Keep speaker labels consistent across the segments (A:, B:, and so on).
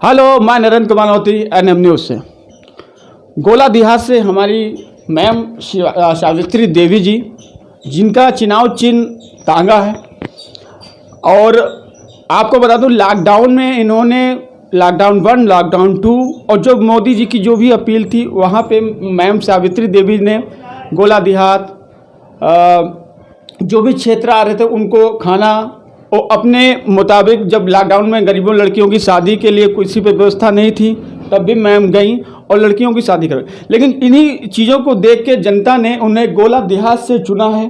A: Hello, मैं Narendra Kumar नौती NM news से। गोला देहात से हमारी मैम सावित्री देवी जी, जिनका चुनाव चिन्ह तांगा है। और आपको बता दूं, लॉकडाउन में इन्होंने लॉकडाउन 1, लॉकडाउन 2 और जो मोदी जी की जो भी अपील थी वहाँ पे मैम सावित्री देवी ने गोला देहात जो भी क्षेत्र आ रहे थे उनको खाना और अपने मुताबिक, जब लॉकडाउन में गरीबों लड़कियों की शादी के लिए किसी पे व्यवस्था नहीं थी तब भी मैम गई और लड़कियों की शादी कर। लेकिन इन्हीं चीज़ों को देख के जनता ने उन्हें गोला देहात से चुना है।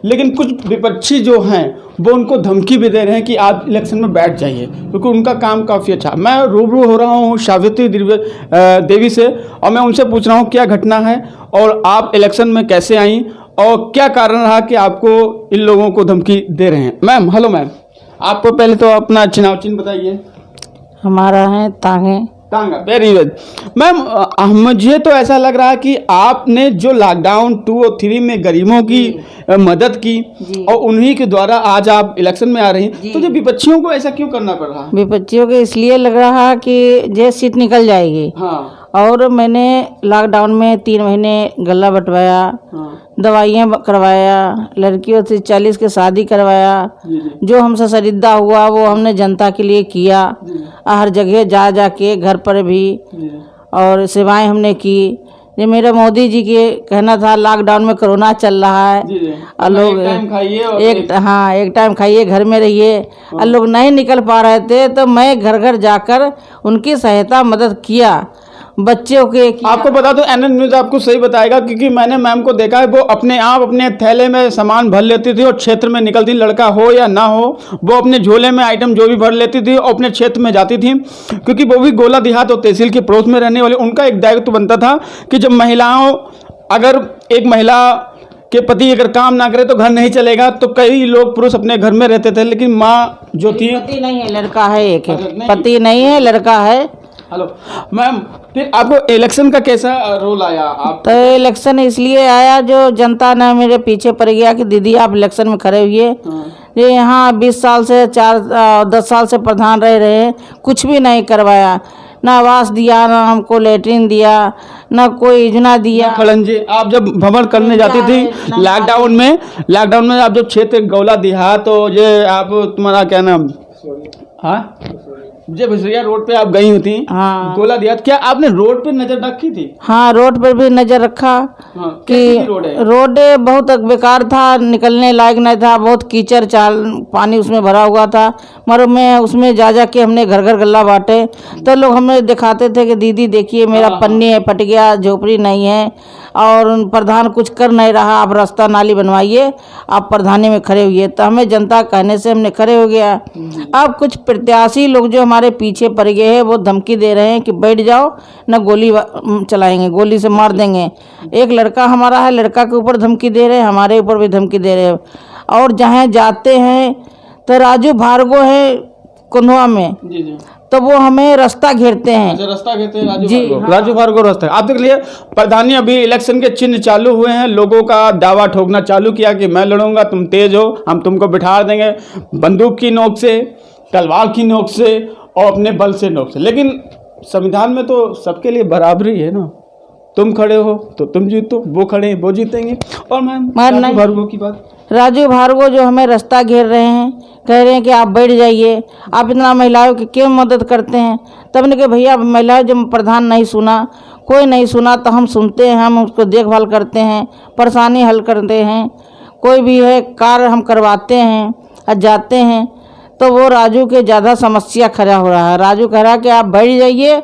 A: लेकिन कुछ विपक्षी जो हैं वो उनको धमकी भी दे रहे हैं कि आप इलेक्शन में बैठ जाइए, क्योंकि उनका काम काफ़ी अच्छा। मैं रूबरू हो रहा हूँ सावित्री देवी से और मैं उनसे पूछ रहा हूँ क्या घटना है और आप इलेक्शन में कैसे आई और क्या कारण रहा कि आपको इन लोगों को धमकी दे रहे हैं। मैम, हेलो मैम, आपको पहले तो अपना चुनाव चिन्ह बताइए।
B: हमारा है तांगे।
A: तांगा, वेरी गुड मैम। मुझे तो ऐसा लग रहा है कि आपने जो लॉकडाउन 2 और 3 में गरीबों की मदद की और उन्हीं के द्वारा आज आप इलेक्शन में आ रही हैं, तो जो विपक्षियों को ऐसा क्यों करना पड़ रहा?
B: विपक्षियों को इसलिए लग रहा कि ये सीट निकल जाएगी।
A: हाँ।
B: और मैंने लॉकडाउन में 3 महीने गला बंटवाया, दवाइयाँ करवाया, लड़कियों से 40 की शादी करवाया। जो हमसे सरिद्धा हुआ वो हमने जनता के लिए किया, हर जगह जा जा के घर पर भी, और सेवाएं हमने की। ये मेरा मोदी जी के कहना था, लॉकडाउन में कोरोना चल रहा है और लोग एक टाइम खाइए, घर में रहिए, और लोग नहीं निकल पा रहे थे तो मैं घर घर जाकर उनकी सहायता मदद किया। बच्चों के
A: आपको बता दो, एनएन न्यूज़ आपको सही बताएगा, क्योंकि मैंने मैम को देखा है, वो अपने आप अपने थैले में सामान भर लेती थी और क्षेत्र में निकलती, लड़का हो या ना हो, वो अपने झोले में आइटम जो भी भर लेती थी और अपने क्षेत्र में जाती थी, क्योंकि वो भी गोला देहात और तहसील के पड़ोस में रहने वाले। उनका एक दायित्व बनता था कि जब महिलाओं, अगर एक महिला के पति अगर काम ना करे तो घर नहीं चलेगा, तो कई लोग पुरुष अपने घर में रहते थे, लेकिन माँ जो थी,
B: पति नहीं है, लड़का है, एक पति नहीं है, लड़का है।
A: हेलो मैम, फिर आपको इलेक्शन का कैसा रोल आया? आप
B: तो इलेक्शन इसलिए आया, जो जनता ने मेरे पीछे पड़ गया कि दीदी आप इलेक्शन में खड़े हुए। ये यहाँ 20 साल से 10 साल से प्रधान रहे हैं, कुछ भी नहीं करवाया, ना आवास दिया, ना हमको लेटरिन दिया, ना कोई योजना दिया।
A: खड़ंजे, आप जब भ्रमण करने जाती थी लॉकडाउन में आप जब क्षेत्र गोला देहात, तो ये आप तुम्हारा क्या नाम, हाँ, मुझे भसरिया रोड पे आप गई होती।
B: हाँ।
A: गोला देहात, क्या आपने रोड पे नजर रखी थी?
B: हाँ, रोड पर भी नजर रखा।
A: हाँ,
B: कि रोड बहुत बेकार था, निकलने लायक नहीं था, बहुत कीचड़ पानी उसमें भरा हुआ था। मगर मैं उसमें जा जा के हमने घर घर गल्ला बांटे, तो लोग हमें दिखाते थे कि दीदी देखिए मेरा पन्नी है फट गया, झोपड़ी नहीं है और प्रधान कुछ कर नहीं रहा, आप रास्ता नाली बनवाइए, आप प्रधानी में खड़े हुए। तो हमें जनता कहने से हमने खड़े हो गया। अब कुछ प्रत्याशी लोग जो हमारे पीछे पड़ गए हैं वो धमकी दे रहे हैं कि बैठ जाओ, न गोली चलाएंगे, गोली से मार देंगे। एक लड़का हमारा है, लड़का के ऊपर धमकी दे रहे हैं, हमारे ऊपर भी धमकी दे रहे हैं। और जहाँ जाते हैं तो राजू भार्गव है कुंदवा में, तो वो हमें रास्ता घेरते हैं।
A: अच्छा, रास्ता घेरते हैं राजू भार्गव रास्ता। आप देख लिए प्रधानी, अभी इलेक्शन के चिन्ह चालू हुए हैं, लोगों का दावा ठोकना चालू किया कि मैं लड़ूंगा, तुम तेज हो, हम तुमको बिठा देंगे बंदूक की नोक से, तलवार की नोक से और अपने बल से नोक से। लेकिन संविधान में तो सबके लिए बराबरी है ना, तुम खड़े हो तो तुम जीतो, वो खड़े हैं वो जीतेंगे। और मैम राजू भार्गव की बात,
B: राजू भार्गव जो हमें रास्ता घेर रहे हैं, कह रहे हैं कि आप बैठ जाइए, आप इतना महिलाओं की क्यों मदद करते हैं। तब ने कहा भैया महिलाएं जब प्रधान नहीं सुना, कोई नहीं सुना, तो हम सुनते हैं, हम उसको देखभाल करते हैं, परेशानी हल करते हैं, कोई भी है कार्य हम करवाते हैं और जाते हैं। तो वो राजू के ज़्यादा समस्या खड़ा हो रहा है। राजू कह रहा है कि आप बैठ जाइए,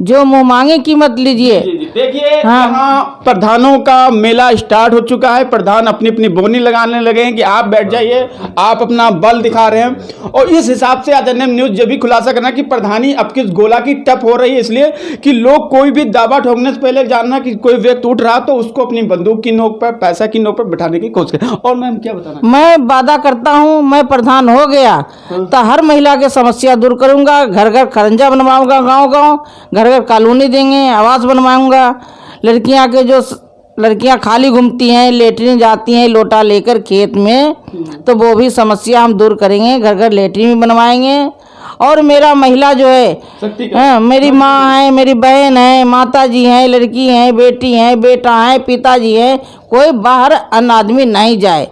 B: जो मुँह मांगे कीमत लीजिए।
A: देखिए, यहाँ प्रधानों का मेला स्टार्ट हो चुका है। प्रधान अपनी अपनी बोनी लगाने लगे हैं कि आप बैठ जाइए, आप अपना बल दिखा रहे हैं। और इस हिसाब से आज एनएम न्यूज़ ये भी खुलासा करना कि प्रधानी अब किस गोला की टप हो रही है, इसलिए कि लोग कोई भी दावा ठोकने से पहले जानना कि कोई व्यक्ति उठ रहा तो उसको अपनी बंदूक की नोक पर, पैसा की नोक पर बिठाने की कोशिश करें। और मैम क्या बताना,
B: मैं वादा करता हूँ, मैं प्रधान हो गया तो हर महिला की समस्या दूर करूंगा, घर घर खरंजा बनवाऊंगा, गाँव गाँव घर घर कॉलोनी देंगे, आवास बनवाऊंगा। लड़कियां के जो लड़कियां खाली घूमती हैं, लेटरिन जाती हैं लोटा लेकर खेत में, तो वो भी समस्या हम दूर करेंगे, घर घर लेटरिन भी बनवाएंगे। और मेरा महिला जो है
A: शक्ति का
B: हाँ, मेरी माँ है, मेरी बहन है, माता जी हैं, लड़की हैं, बेटी हैं, बेटा है, पिताजी है, कोई बाहर अन्य आदमी नहीं जाए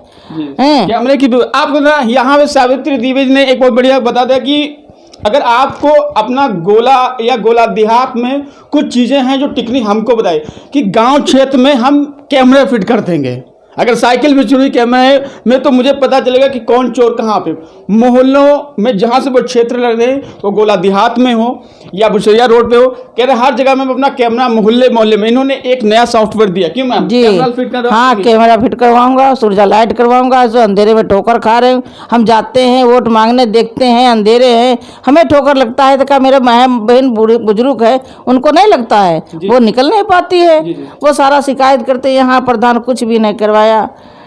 B: हैं।
A: कैमरे की आपको ना यहाँ पे सावित्री द्विवेदी ने एक बहुत बढ़िया बता दिया कि अगर आपको अपना गोला या गोला देहात में कुछ चीज़ें हैं जो टेक्निक हमको बताए कि गांव क्षेत्र में हम कैमरे फिट कर देंगे। अगर साइकिल में चोरी कैमरे में तो मुझे पता चलेगा कि कौन चोर कहाँ पे। मोहल्लों में जहाँ से वो क्षेत्र लग रहे वो गोला देहात में हो या बुशरिया रोड पे हो, कह रहे हर जगह में अपना कैमरा मोहल्ले में इन्होंने एक नया सॉफ्टवेयर दिया। क्यों मैम?
B: जी
A: कैमरा फिट कर
B: हाँ, कैमरा फिट करवाऊंगा, सूरजा लाइट करवाऊंगा। ऐसे अंधेरे में ठोकर खा रहे हैं, हम जाते हैं वोट मांगने, देखते हैं अंधेरे हैं, हमें ठोकर लगता है तो क्या मेरे बहन बुजुर्ग है उनको नहीं लगता है, वो निकल नहीं पाती है, वो सारा शिकायत करते हैं। यहाँ प्रधान कुछ भी नहीं करवाया,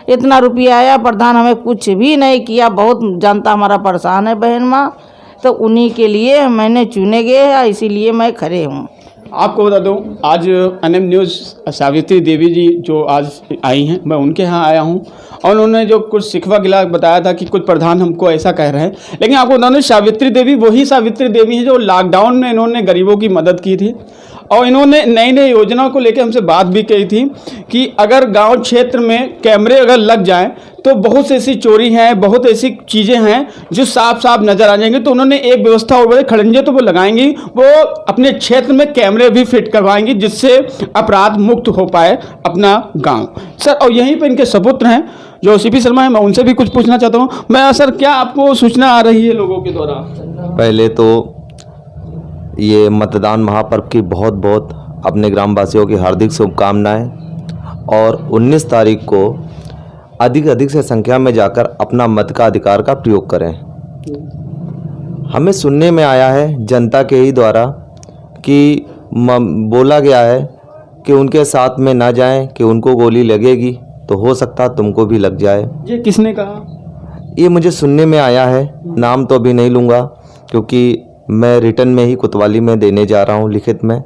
B: इतना रुपया आया, प्रधान हमें कुछ भी नहीं किया। बहुत जनता हमारा परेशान है बहन माँ, तो उन्हीं के लिए मैंने चुने गए, इसीलिए मैं खड़े हूँ।
A: आपको बता दूं आज एनएम न्यूज़ सावित्री देवी जी जो आज आई हैं, मैं उनके यहाँ आया हूँ और उन्होंने जो कुछ शिकवा गिला बताया था कि कुछ प्रधान हमको ऐसा कह रहे हैं, लेकिन आपको बता दूं सावित्री देवी वही सावित्री देवी है जो लॉकडाउन में इन्होंने गरीबों की मदद की थी और इन्होंने नई नई योजनाओं को लेकर हमसे बात भी कही थी कि अगर गांव क्षेत्र में कैमरे अगर लग जाएं तो बहुत सी ऐसी चोरी हैं, बहुत ऐसी चीज़ें हैं जो साफ साफ नज़र आ जाएंगी। तो उन्होंने एक व्यवस्था और बड़े खड़ंजे तो वो लगाएंगी, वो अपने क्षेत्र में कैमरे भी फिट करवाएंगी जिससे अपराध मुक्त हो पाए अपना गांव। सर और यहीं पर इनके सपुत्र हैं जो सीपी शर्मा है, मैं उनसे भी कुछ पूछना चाहता हूँ। मैं सर क्या आपको सूचना आ रही है लोगों के द्वारा?
C: पहले तो ये मतदान महापर्व की बहुत बहुत अपने ग्रामवासियों की हार्दिक शुभकामनाएं और 19 तारीख को अधिक से संख्या में जाकर अपना मत का अधिकार का प्रयोग करें। हमें सुनने में आया है जनता के ही द्वारा कि बोला गया है कि उनके साथ में ना जाएं कि उनको गोली लगेगी, तो हो सकता तुमको भी लग जाए।
A: ये किसने कहा?
C: ये मुझे सुनने में आया है, नाम तो अभी नहीं लूँगा क्योंकि मैं रिटर्न में ही कोतवाली में देने जा रहा हूँ, लिखित में।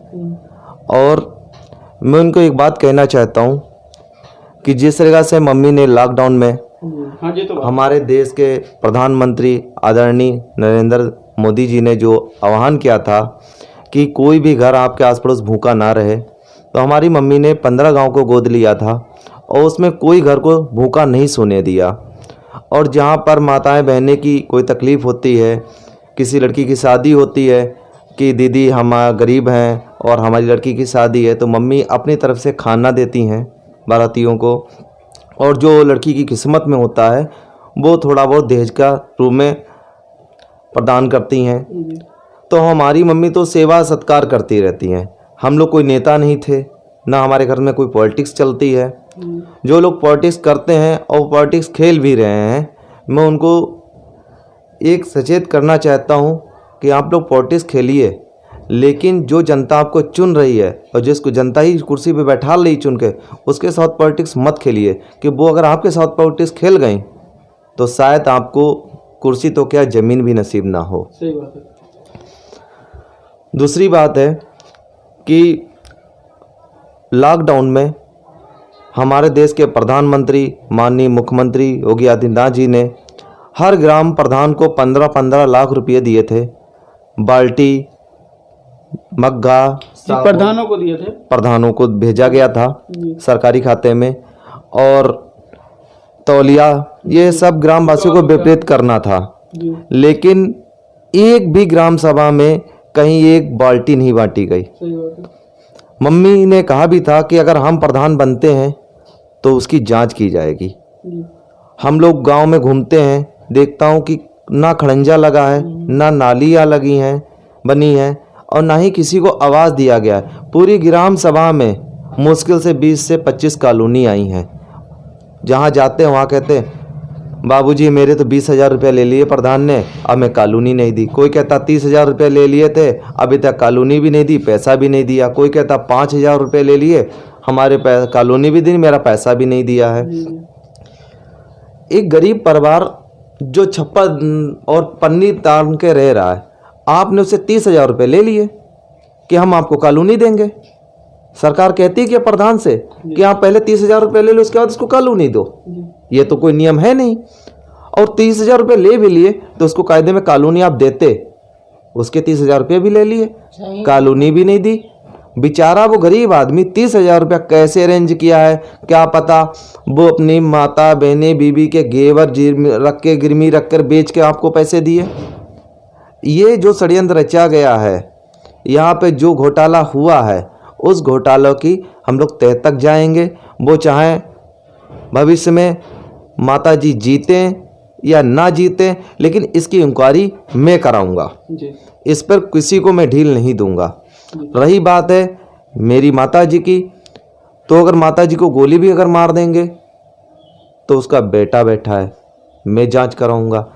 C: और मैं उनको एक बात कहना चाहता हूँ कि जिस तरह से मम्मी ने लॉकडाउन में
A: हाँ जी, तो
C: हमारे देश के प्रधानमंत्री आदरणीय नरेंद्र मोदी जी ने जो आह्वान किया था कि कोई भी घर आपके आस पड़ोस भूखा ना रहे, तो हमारी मम्मी ने 15 गांव को गोद लिया था और उसमें कोई घर को भूखा नहीं सोने दिया। और जहाँ पर माताएं बहनें की कोई तकलीफ़ होती है, किसी लड़की की शादी होती है कि दीदी हम गरीब हैं और हमारी लड़की की शादी है, तो मम्मी अपनी तरफ से खाना देती हैं बारातियों को, और जो लड़की की किस्मत में होता है वो थोड़ा बहुत दहेज का रूप में प्रदान करती हैं। तो हमारी मम्मी तो सेवा सत्कार करती रहती हैं। हम लोग कोई नेता नहीं थे, ना हमारे घर में कोई पॉलिटिक्स चलती है। जो लोग पॉलिटिक्स करते हैं और पॉलिटिक्स खेल भी रहे हैं, मैं उनको एक सचेत करना चाहता हूं कि आप लोग पॉलिटिक्स खेलिए, लेकिन जो जनता आपको चुन रही है और जिसको जनता ही कुर्सी पे बैठा रही चुन के, उसके साथ पॉलिटिक्स मत खेलिए कि वो अगर आपके साथ पॉलिटिक्स खेल गई तो शायद आपको कुर्सी तो क्या ज़मीन भी नसीब ना हो।
A: सही बात है।
C: दूसरी बात है कि लॉकडाउन में हमारे देश के प्रधानमंत्री माननीय मुख्यमंत्री योगी आदित्यनाथ जी ने हर ग्राम प्रधान को 15-15 लाख रुपए दिए थे। बाल्टी, मग्गा
A: प्रधानों को दिए थे,
C: प्रधानों को भेजा गया था सरकारी खाते में, और तौलिया, ये सब ग्रामवासियों को वितरित करना था। लेकिन एक भी ग्राम सभा में कहीं एक बाल्टी नहीं बांटी गई। मम्मी ने कहा भी था कि अगर हम प्रधान बनते हैं तो उसकी जांच की जाएगी। हम लोग गांव में घूमते हैं, देखता हूं कि ना खड़ंजा लगा है, ना नालियाँ लगी हैं बनी हैं, और ना ही किसी को आवाज़ दिया गया है। पूरी ग्राम सभा में मुश्किल से 20 से 25 कॉलोनी आई हैं। जहां जाते हैं वहां कहते हैं बाबूजी मेरे तो 20,000 रुपये ले लिए प्रधान ने, अब मैं कॉलोनी नहीं दी। कोई कहता 30,000 रुपये ले लिए थे, अभी तक कॉलोनी भी नहीं दी, पैसा भी नहीं दिया। कोई कहता 5,000 रुपये ले लिए, हमारे कॉलोनी भी दी, मेरा पैसा भी नहीं दिया है। एक गरीब परिवार जो छप्पर और पन्नी तान के रह रहा है, आपने उससे 30,000 रुपये ले लिए कि हम आपको कॉलोनी देंगे। सरकार कहती है कि प्रधान से कि आप पहले 30,000 रुपये ले लो, उसके बाद उसको कॉलोनी दो। ये तो कोई नियम है नहीं। और 30,000 रुपये ले भी लिए तो उसको कायदे में कॉलोनी आप देते उसके 30,000 रुपये भी ले लिए, कॉलोनी भी नहीं दी। बेचारा वो गरीब आदमी 30,000 रुपया कैसे अरेंज किया है क्या पता। वो अपनी माता बहने बीबी के घेवर रख के गिरवी रख कर बेच के आपको पैसे दिए। ये जो षड्यंत्र रचा गया है, यहाँ पे जो घोटाला हुआ है, उस घोटालों की हम लोग तह तक जाएंगे। वो चाहे भविष्य में माता जी जीतें या ना जीतें, लेकिन इसकी इंक्वायरी मैं कराऊंगा। इस पर किसी को मैं ढील नहीं दूंगा। रही बात है मेरी माता जी की, तो अगर माता जी को गोली भी अगर मार देंगे तो उसका बेटा बैठा है, मैं जांच कराऊंगा।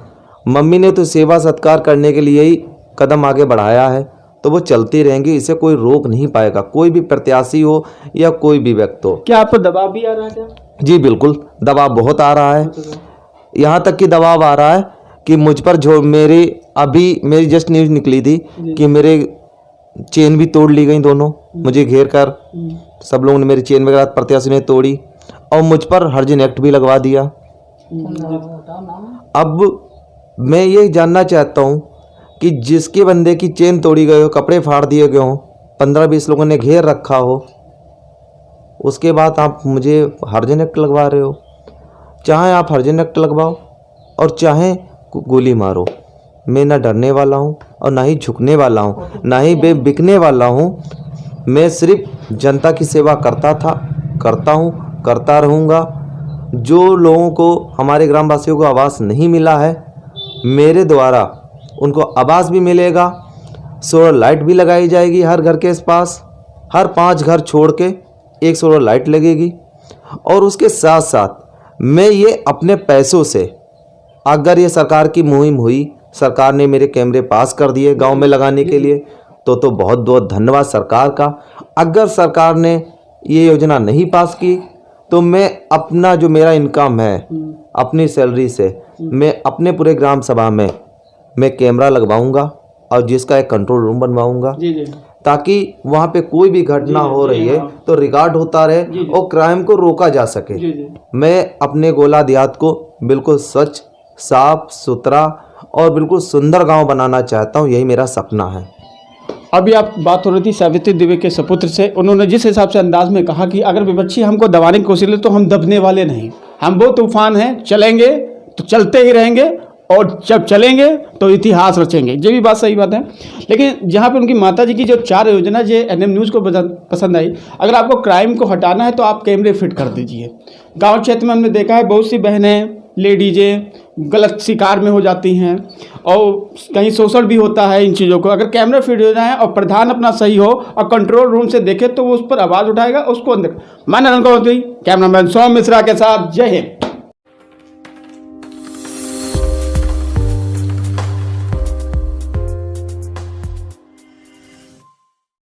C: मम्मी ने तो सेवा सत्कार करने के लिए ही कदम आगे बढ़ाया है, तो वो चलती रहेंगी, इसे कोई रोक नहीं पाएगा, कोई भी प्रत्याशी हो या कोई भी व्यक्ति हो।
A: क्या आप पर दबाव भी आ रहा है क्या?
C: जी बिल्कुल, दबाव बहुत आ रहा है। यहाँ तक कि दबाव आ रहा है कि मुझ पर जो मेरी जस्ट न्यूज़ निकली थी कि मेरे चेन भी तोड़ ली गई दोनों, मुझे घेर कर सब लोगों ने मेरी चेन वगैरह प्रत्याशी ने तोड़ी और मुझ पर हर्जन एक्ट भी लगवा दिया। अब मैं ये जानना चाहता हूँ कि जिसके बंदे की चेन तोड़ी गई हो, कपड़े फाड़ दिए गए हों, 15-20 लोगों ने घेर रखा हो, उसके बाद आप मुझे हर्जन एक्ट लगवा रहे हो। चाहे आप हर्जन एक्ट लगवाओ और चाहे गोली मारो, मैं ना डरने वाला हूँ और ना ही झुकने वाला हूँ, ना ही बिकने वाला हूँ। मैं सिर्फ जनता की सेवा करता हूँ, करता रहूँगा। जो लोगों को, हमारे ग्रामवासियों को आवास नहीं मिला है, मेरे द्वारा उनको आवास भी मिलेगा। सोलर लाइट भी लगाई जाएगी हर घर के पास, हर 5 घर छोड़ के एक सोलर लाइट लगेगी। और उसके साथ साथ मैं ये अपने पैसों से, अगर ये सरकार की मुहिम हुई, सरकार ने मेरे कैमरे पास कर दिए गांव में लगाने के लिए, तो बहुत बहुत धन्यवाद सरकार का। अगर सरकार ने ये योजना नहीं पास की तो मैं अपना जो मेरा इनकम है, अपनी सैलरी से मैं अपने पूरे ग्राम सभा में मैं कैमरा लगवाऊंगा और जिसका एक कंट्रोल रूम बनवाऊंगा, ताकि वहाँ पे कोई भी घटना हो रही है तो रिकॉर्ड होता रहे और क्राइम को रोका जा सके। मैं अपने गोला देहात को बिल्कुल स्वच्छ, साफ सुथरा और बिल्कुल सुंदर गांव बनाना चाहता हूं, यही मेरा सपना है।
A: अभी आप बात हो रही थी सावित्री देवी के सपुत्र से, उन्होंने जिस हिसाब से अंदाज में कहा कि अगर विपक्षी हमको दबाने की कोशिश ले तो हम दबने वाले नहीं, हम वो तूफान हैं, चलेंगे तो चलते ही रहेंगे और जब चलेंगे तो इतिहास रचेंगे। ये भी बात सही बात है। लेकिन जहाँ पे उनकी माता जी की जो 4 योजना जो एनएम न्यूज़ को पसंद आई, अगर आपको क्राइम को हटाना है तो आप कैमरे फिट कर दीजिए। गाँव क्षेत्र में हमने देखा है बहुत सी बहनें, लेडीजें गलत शिकार में हो जाती हैं और कहीं शोषण भी होता है इन चीज़ों को। अगर कैमरा फिट हो जाए और प्रधान अपना सही हो और कंट्रोल रूम से देखे तो वो उस पर आवाज़ उठाएगा, उसको अंदर। मैं नरेंद्र कौर, कैमरामैन सोम मिश्रा के साथ, जय हिंद।